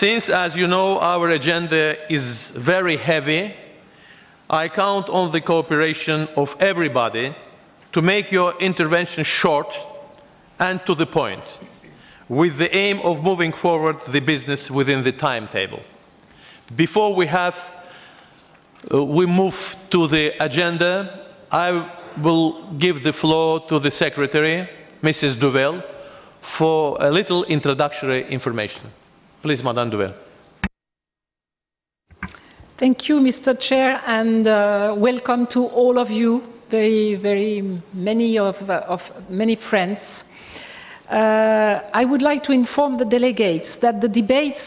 Since, as you know, our agenda is very heavy, I count on the cooperation of everybody to make your intervention short and to the point, with the aim of moving forward the business within the timetable. Before we move to the agenda, I will give the floor to the Secretary, Mrs. Duvel, for a little introductory information. Please, Madame Duvel. Thank you, Mr. Chair, and welcome to all of you, very many friends. I would like to inform the delegates that the debates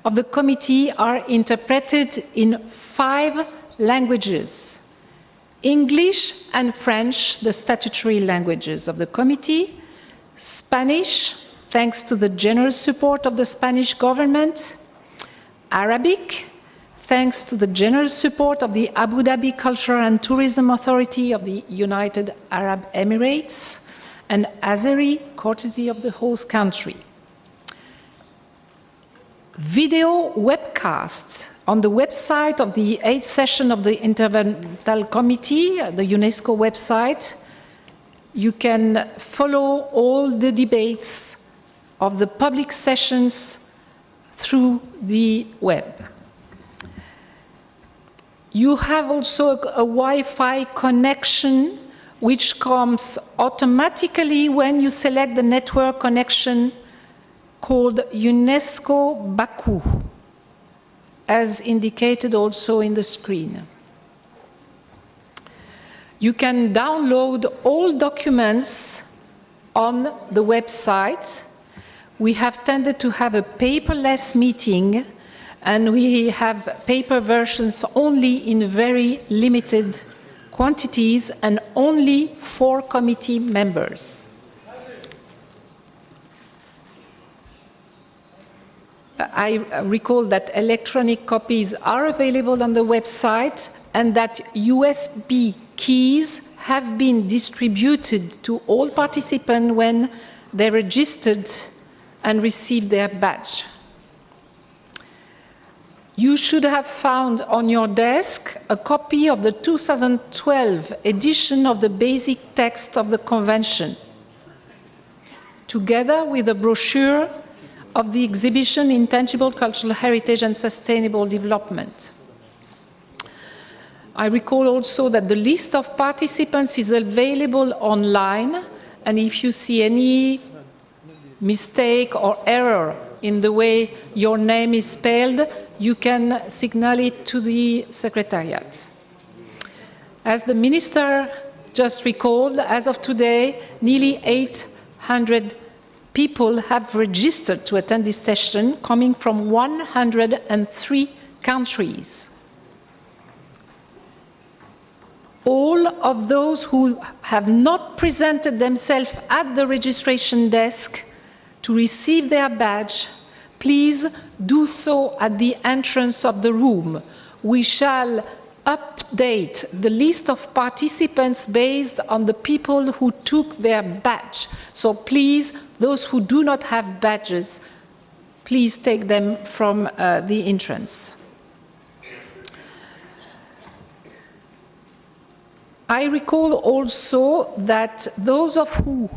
of the committee are interpreted in 5 languages: English and French, the statutory languages of the committee; Spanish, thanks to the generous support of the Spanish government; Arabic, thanks to the generous support of the Abu Dhabi Culture and Tourism Authority of the United Arab Emirates; and Azeri, courtesy of the host country. Video webcasts on the website of the 8th session of the Intergovernmental Committee, the UNESCO website. You can follow all the debates of the public sessions through the web. You have also a Wi-Fi connection which comes automatically when you select the network connection called UNESCO Baku, as indicated also in the screen. You can download all documents on the website. We have tended to have a paperless meeting, and we have paper versions only in very limited quantities and only for committee members. I recall that electronic copies are available on the website and that USB keys have been distributed to all participants when they registered and received their badge. You should have found on your desk a copy of the 2012 edition of the basic text of the Convention, together with a brochure of the exhibition Intangible Cultural Heritage and Sustainable Development. I recall also that the list of participants is available online, and if you see any mistake or error in the way your name is spelled, you can signal it to the Secretariat. As the Minister just recalled, as of today, nearly 800 people have registered to attend this session, coming from 103 countries. All of those who have not presented themselves at the registration desk to receive their badge, please do so at the entrance of the room. We shall update the list of participants based on the people who took their badge. So please, those who do not have badges, please take them from the entrance. I recall also that those of who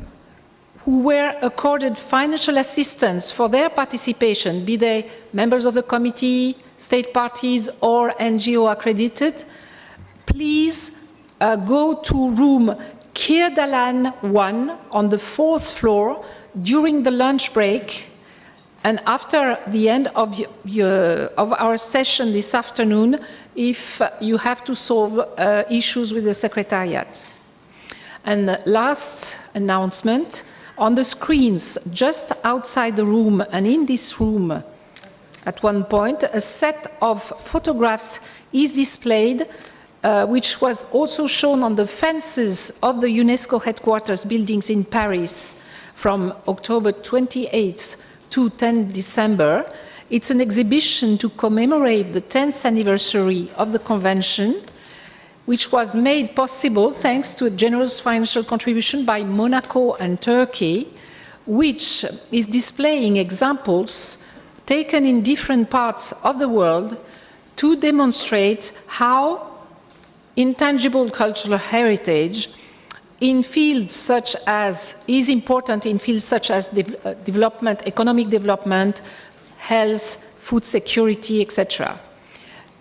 were accorded financial assistance for their participation, be they members of the committee, state parties, or NGO accredited, please go to room Kirdalan 1 on the 4th floor during the lunch break, and after the end of our session this afternoon, if you have to solve issues with the Secretariat. And last announcement, on the screens just outside the room and in this room, at one point, a set of photographs is displayed, which was also shown on the fences of the UNESCO headquarters buildings in Paris from October 28th to 10 December. It's an exhibition to commemorate the 10th anniversary of the Convention, which was made possible thanks to a generous financial contribution by Monaco and Turkey, which is displaying examples taken in different parts of the world to demonstrate how intangible cultural heritage in fields such as, is important in fields such as development, economic development, health, food security, etc.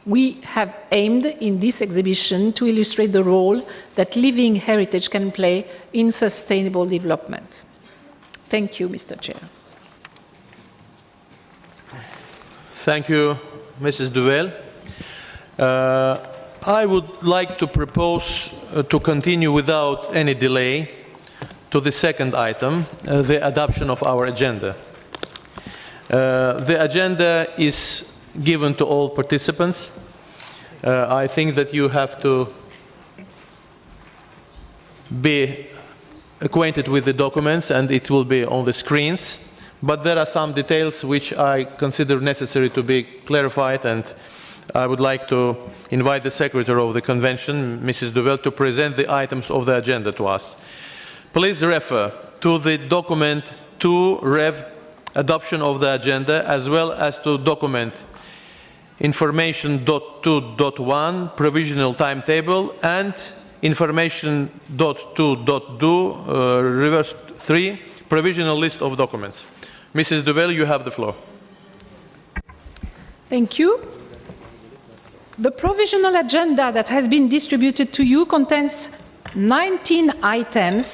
We have aimed in this exhibition to illustrate the role that living heritage can play in sustainable development. Thank you, Mr. Chair. Thank you, Mrs. Duvel. I would like to propose to continue without any delay to the second item, the adoption of our agenda. The agenda is given to all participants. I think that you have to be acquainted with the documents, and it will be on the screens. But there are some details which I consider necessary to be clarified, and I would like to invite the Secretary of the Convention, Mrs. Duvel, to present the items of the agenda to us. Please refer to the document 2 Rev adoption of the agenda, as well as to document information.2.1 provisional timetable and information.2.2 reverse 3 provisional list of documents. Mrs. Duvel, you have the floor. Thank you. The provisional agenda that has been distributed to you contains 19 items,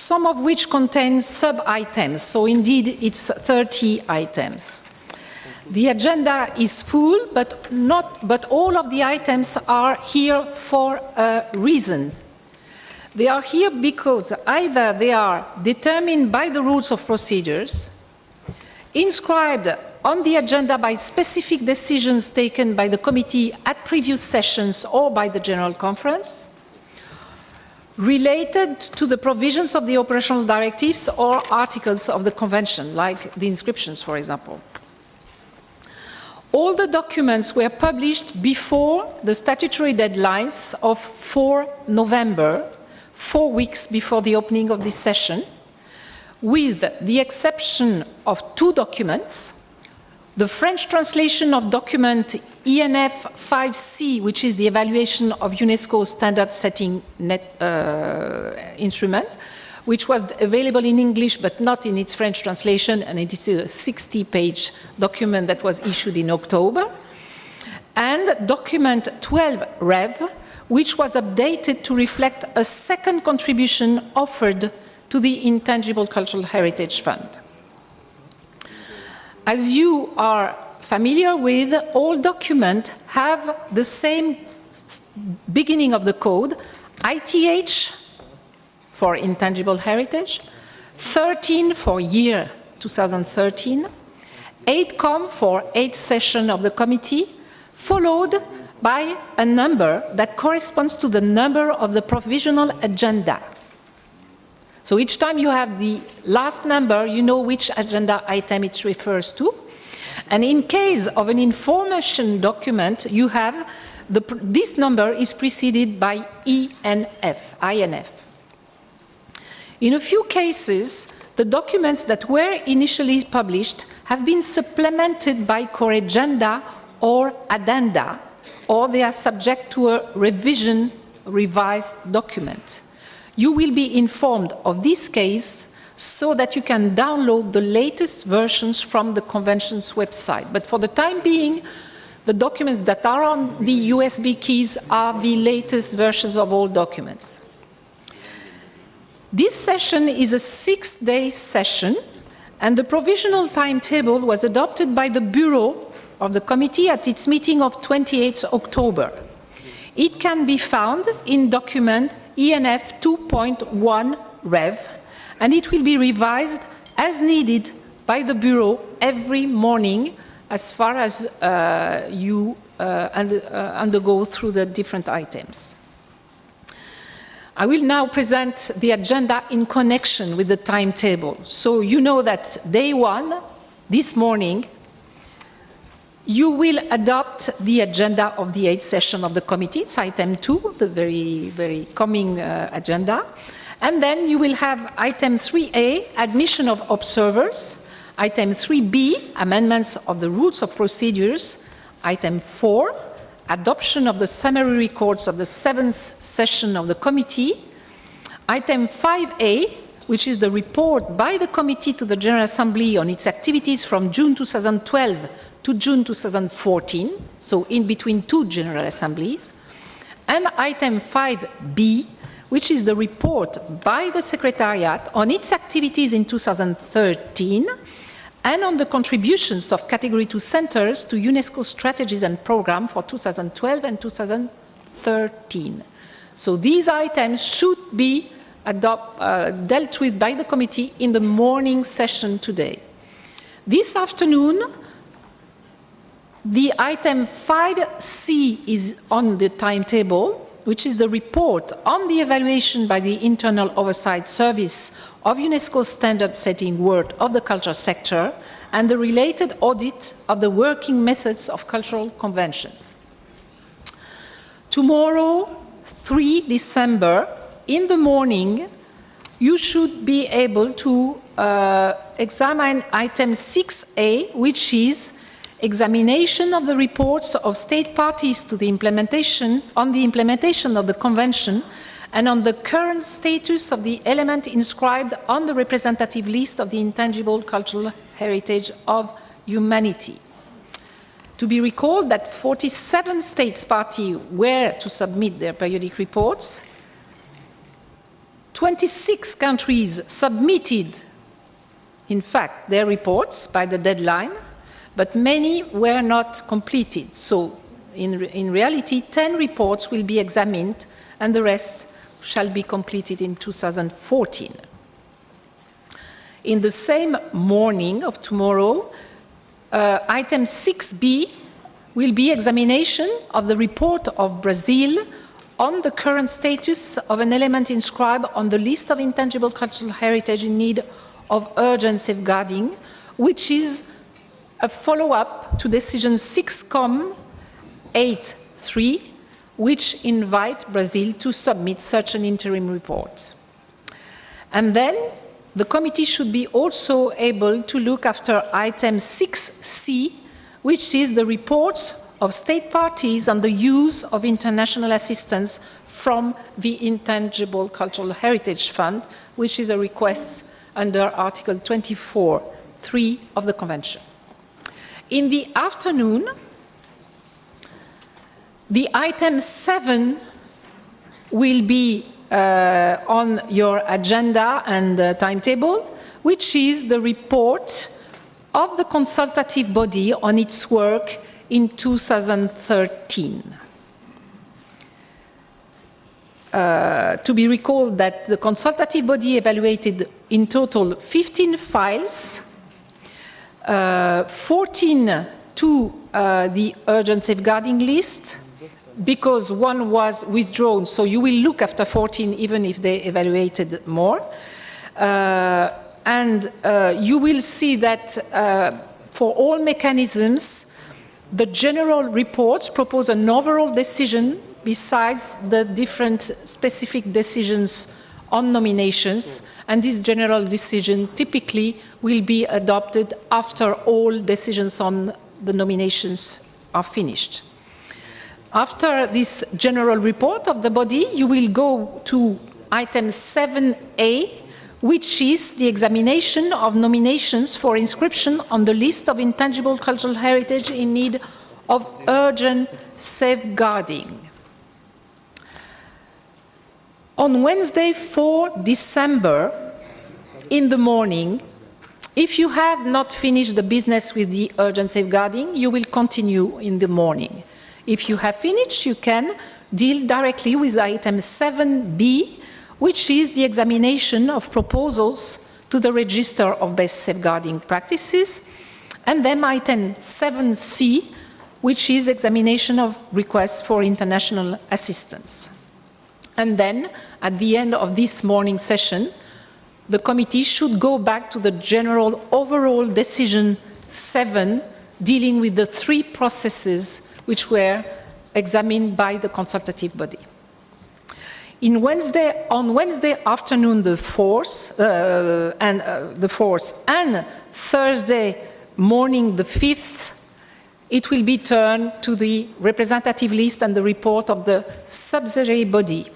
some of which contain sub-items, so indeed it's 30 items. The agenda is full, but all of the items are here for a reason. They are here because either they are determined by the rules of procedures, inscribed on the agenda by specific decisions taken by the committee at previous sessions or by the General Conference, related to the provisions of the operational directives or articles of the Convention, like the inscriptions, for example. All the documents were published before the statutory deadlines of 4 November, 4 weeks before the opening of this session, with the exception of 2 documents: the French translation of document ENF 5C, which is the evaluation of UNESCO standard setting instrument, which was available in English but not in its French translation, and it is a 60-page document that was issued in October, and document 12 Rev, which was updated to reflect a second contribution offered to the Intangible Cultural Heritage Fund. As you are familiar with, all documents have the same beginning of the code: ITH for Intangible Heritage, 13 for year 2013, 8COM for 8th session of the committee, followed by a number that corresponds to the number of the provisional agenda. So each time you have the last number, you know which agenda item it refers to. And in case of an information document, you have this number is preceded by INF. In a few cases, the documents that were initially published have been supplemented by corregenda or addenda, or they are subject to a revised document. You will be informed of this case so that you can download the latest versions from the Convention's website. But for the time being, the documents that are on the USB keys are the latest versions of all documents. This session is a 6-day session, and the provisional timetable was adopted by the Bureau of the Committee at its meeting of 28th October. It can be found in document ENF 2.1 Rev, and it will be revised as needed by the Bureau every morning as far as you undergo through the different items. I will now present the agenda in connection with the timetable. So you know that day 1, this morning, you will adopt the agenda of the 8th session of the committee. It's item 2, the very coming agenda. And then you will have item 3A, admission of observers, Item 3B, amendments of the rules of procedures. Item 4, adoption of the summary records of the 7th session of the committee. Item 5A, which is the report by the committee to the General Assembly on its activities from June 2012 to June 2014, so in between two General Assemblies. And item 5B, which is the report by the Secretariat on its activities in 2013 and on the contributions of Category 2 centers to UNESCO strategies and programs for 2012 and 2013. So these items should be dealt with by the committee in the morning session today. This afternoon, the item 5C is on the timetable, which is the report on the evaluation by the Internal Oversight Service of UNESCO's standard-setting work of the culture sector and the related audit of the working methods of cultural conventions. Tomorrow, 3 December, in the morning, you should be able to examine item 6A, which is examination of the reports of state parties to the implementation of the convention and on the current status of the element inscribed on the representative list of the intangible cultural heritage of humanity. To be recalled that 47 states parties were to submit their periodic reports. 26 countries submitted, in fact, their reports by the deadline, but many were not completed. So, in reality, 10 reports will be examined and the rest shall be completed in 2014. In the same morning of tomorrow, item 6B will be examination of the report of Brazil on the current status of an element inscribed on the list of intangible cultural heritage in need of urgent safeguarding, which is a follow-up to decision 6.83, which invites Brazil to submit such an interim report. And then the committee should be also able to look after item 6C, which is the reports of state parties on the use of international assistance from the Intangible Cultural Heritage Fund, which is a request under Article 24(3) of the Convention. In the afternoon, the item 7 will be on your agenda and timetable, which is the report of the consultative body on its work in 2013. To be recalled that the consultative body evaluated in total 15 files, 14 to the urgent safeguarding list, because one was withdrawn, so you will look after 14 even if they evaluated more. You will see that for all mechanisms, the general reports propose an overall decision besides the different specific decisions on nominations, and this general decision typically will be adopted after all decisions on the nominations are finished. After this general report of the body, you will go to item 7A, which is the examination of nominations for inscription on the list of intangible cultural heritage in need of urgent safeguarding. On Wednesday, 4 December, in the morning, if you have not finished the business with the urgent safeguarding, you will continue in the morning. If you have finished, you can deal directly with item 7B, which is the examination of proposals to the Register of Best Safeguarding Practices, and then item 7C, which is examination of requests for international assistance. And then, at the end of this morning session, the committee should go back to the general overall decision 7, dealing with the 3 processes which were examined by the consultative body. On Wednesday afternoon, the 4th and Thursday morning, the 5th, it will be turned to the representative list and the report of the subsidiary body.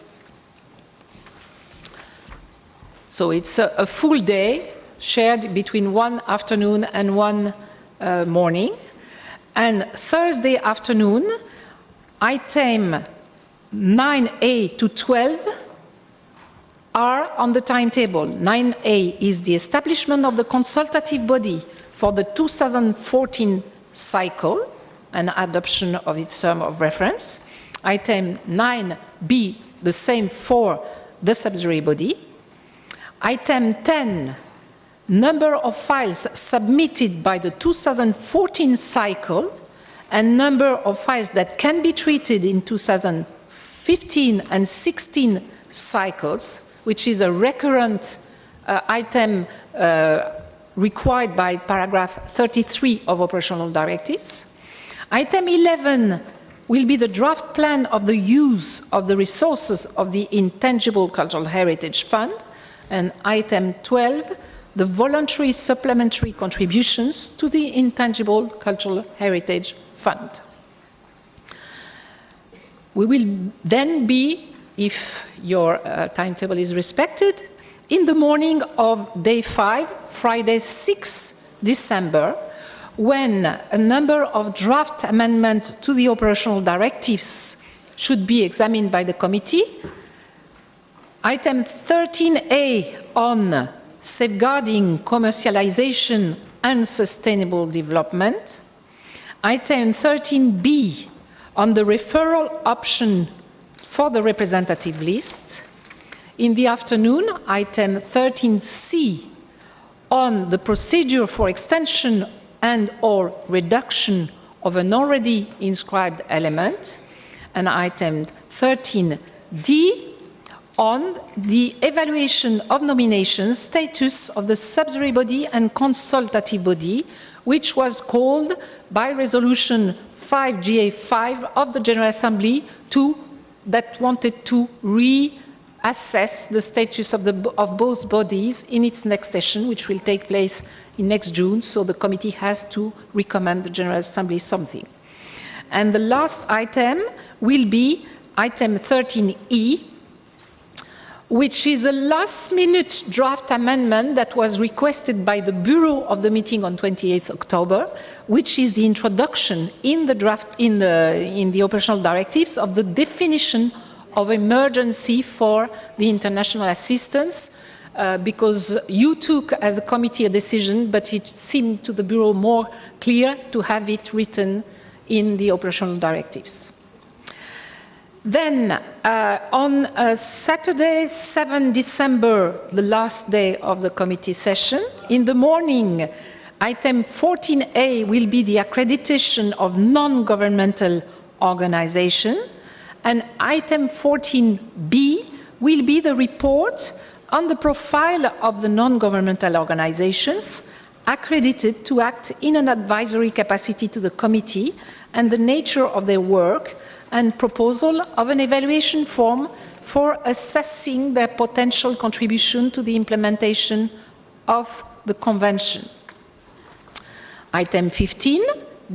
So it's a full day shared between one afternoon and one morning. And Thursday afternoon, item 9A to 12 are on the timetable. 9A is the establishment of the consultative body for the 2014 cycle and adoption of its term of reference. Item 9B, the same for the subsidiary body. Item 10, number of files submitted by the 2014 cycle and number of files that can be treated in 2015 and 16 cycles, which is a recurrent item required by paragraph 33 of operational directives. Item 11 will be the draft plan of the use of the resources of the Intangible Cultural Heritage Fund, and item 12, the voluntary supplementary contributions to the Intangible Cultural Heritage Fund. We will then be, if your timetable is respected, in the morning of day 5, Friday 6th December, when a number of draft amendments to the operational directives should be examined by the committee. Item 13A on safeguarding commercialization and sustainable development. Item 13B on the referral option for the representative list. In the afternoon, item 13C on the procedure for extension and or reduction of an already inscribed element. And item 13D on the evaluation of nomination status of the subsidiary body and consultative body, which was called by resolution 5GA5 of the General Assembly that wanted to reassess the status of both bodies in its next session, which will take place in next June, so the committee has to recommend the General Assembly something. And the last item will be item 13E, which is a last-minute draft amendment that was requested by the Bureau of the meeting on 28th October, which is the introduction in the draft, in the operational directives of the definition of emergency for the international assistance, because you took as a committee a decision, but it seemed to the Bureau more clear to have it written in the operational directives. Then, on Saturday, 7 December, the last day of the committee session, in the morning, item 14A will be the accreditation of non-governmental organizations, and item 14B will be the report on the profile of the non-governmental organizations accredited to act in an advisory capacity to the committee and the nature of their work, and proposal of an evaluation form for assessing their potential contribution to the implementation of the Convention. Item 15,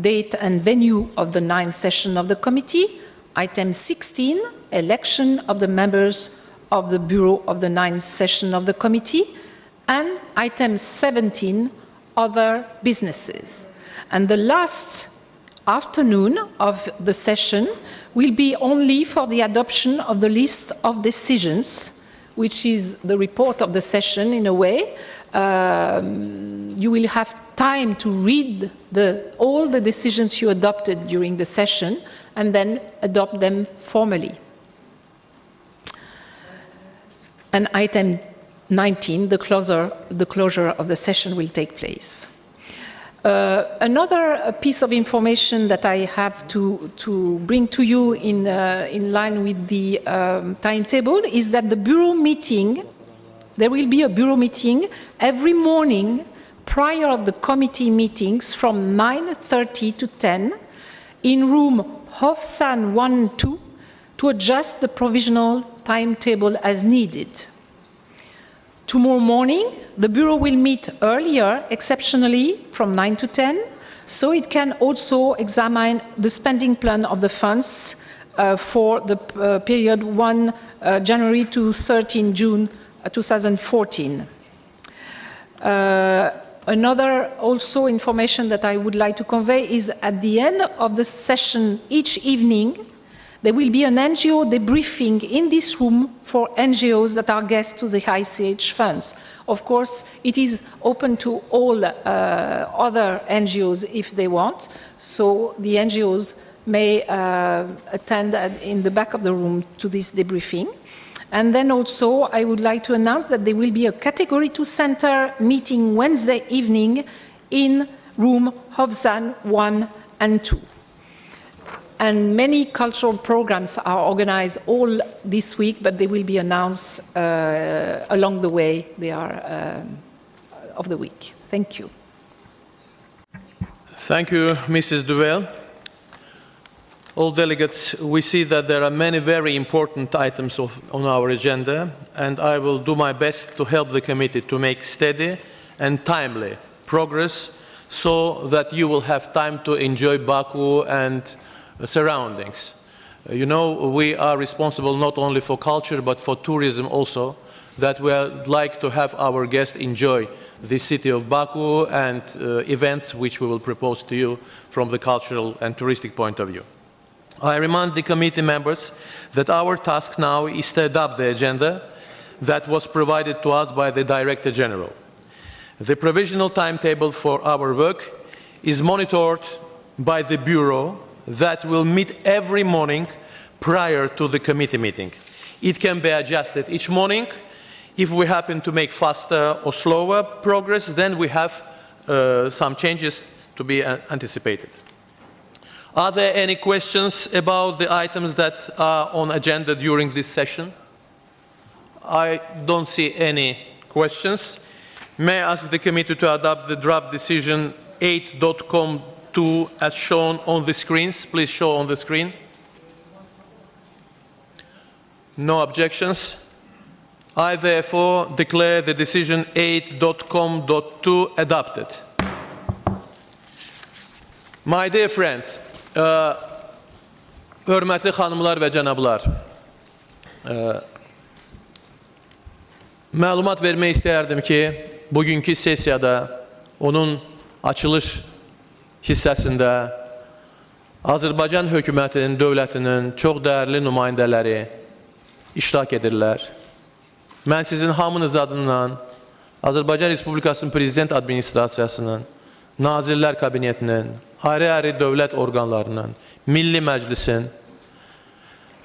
date and venue of the 9th session of the committee. Item 16, election of the members of the Bureau of the 9th session of the committee. And item 17, other businesses. And the last afternoon of the session will be only for the adoption of the list of decisions, which is the report of the session in a way. You will have time to read all the decisions you adopted during the session and then adopt them formally. And item 19, the closure of the session will take place. Another piece of information that I have to bring to you in line with the timetable is that the Bureau meeting, there will be a Bureau meeting every morning prior to the committee meetings from 9:30 to 10 in room Hofsan 1-2 to adjust the provisional timetable as needed. Tomorrow morning, the Bureau will meet earlier, exceptionally, from 9 to 10, so it can also examine the spending plan of the funds for the period 1 January to 13 June 2014. Another also information that I would like to convey is at the end of the session each evening, there will be an NGO debriefing in this room for NGOs that are guests to the ICH funds. Of course, it is open to all other NGOs if they want, so the NGOs may attend in the back of the room to this debriefing. And then also, I would like to announce that there will be a Category 2 Center meeting Wednesday evening in room Hofzan 1 and 2. And many cultural programs are organized all this week, but they will be announced along the way they are of the week. Thank you. Thank you, Mrs. Duvel. All delegates, we see that there are many very important items on our agenda, and I will do my best to help the committee to make steady and timely progress so that you will have time to enjoy Baku and surroundings. You know, we are responsible not only for culture but for tourism also, that we would like to have our guests enjoy the city of Baku and events which we will propose to you from the cultural and touristic point of view. I remind the committee members that our task now is to adopt the agenda that was provided to us by the Director General. The provisional timetable for our work is monitored by the Bureau that will meet every morning prior to the committee meeting. It can be adjusted each morning. If we happen to make faster or slower progress, then we have some changes to be anticipated. Are there any questions about the items that are on agenda during this session? I don't see any questions. May I ask the committee to adopt the draft decision 8.com2 as shown on the screens? Please show on the screen. No objections. I therefore declare the decision 8.com.2 adopted. My dear friends, hörmətli xanımlar və cənablar, məlumat vermək istəyərdim ki, bugünkü sessiyada onun açılış hissəsində Azərbaycan hökumətinin, dövlətinin çox dəyərli nümayəndələri iştirak edirlər. Mən sizin hamınız adından Azərbaycan Respublikasının Prezident Administrasiyasının, Nazirlər Kabinetinin, ayrı-ayrı dövlət orqanlarının, Milli Məclisin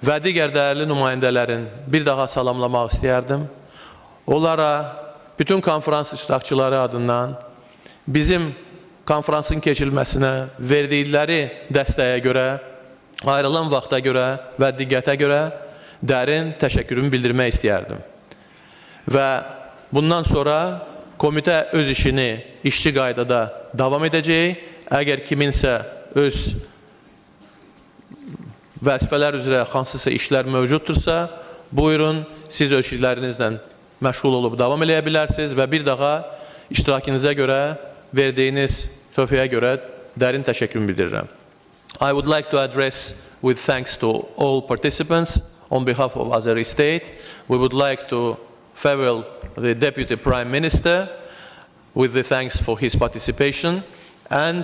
və digər dəyərli nümayəndələrin bir daha salamlamaq istəyərdim. Onlara bütün konferans iştirakçıları adından bizim konferansın keçirilməsinə verdikləri dəstəyə görə, ayrılan vaxta görə və diqqətə görə dərin təşəkkürümü bildirmək istəyərdim. Və bundan sonra komitə öz işini işçi qaydada davam edəcək. Əgər kiminsə öz vəzifələr üzrə hansısa işlər mövcuddursa, buyurun, siz öz işlərinizlə məşğul olub davam edə bilərsiniz və bir daha iştirakınıza görə, verdiyiniz töhfəyə görə dərin təşəkkürümü bildirirəm. I would like to address with thanks to all participants on behalf of Azeri State. We would like to farewell the Deputy Prime Minister with the thanks for his participation. And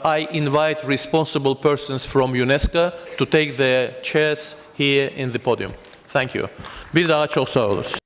I invite responsible persons from UNESCO to take their chairs here in the podium. Thank you. Bir daha çox sağ olun.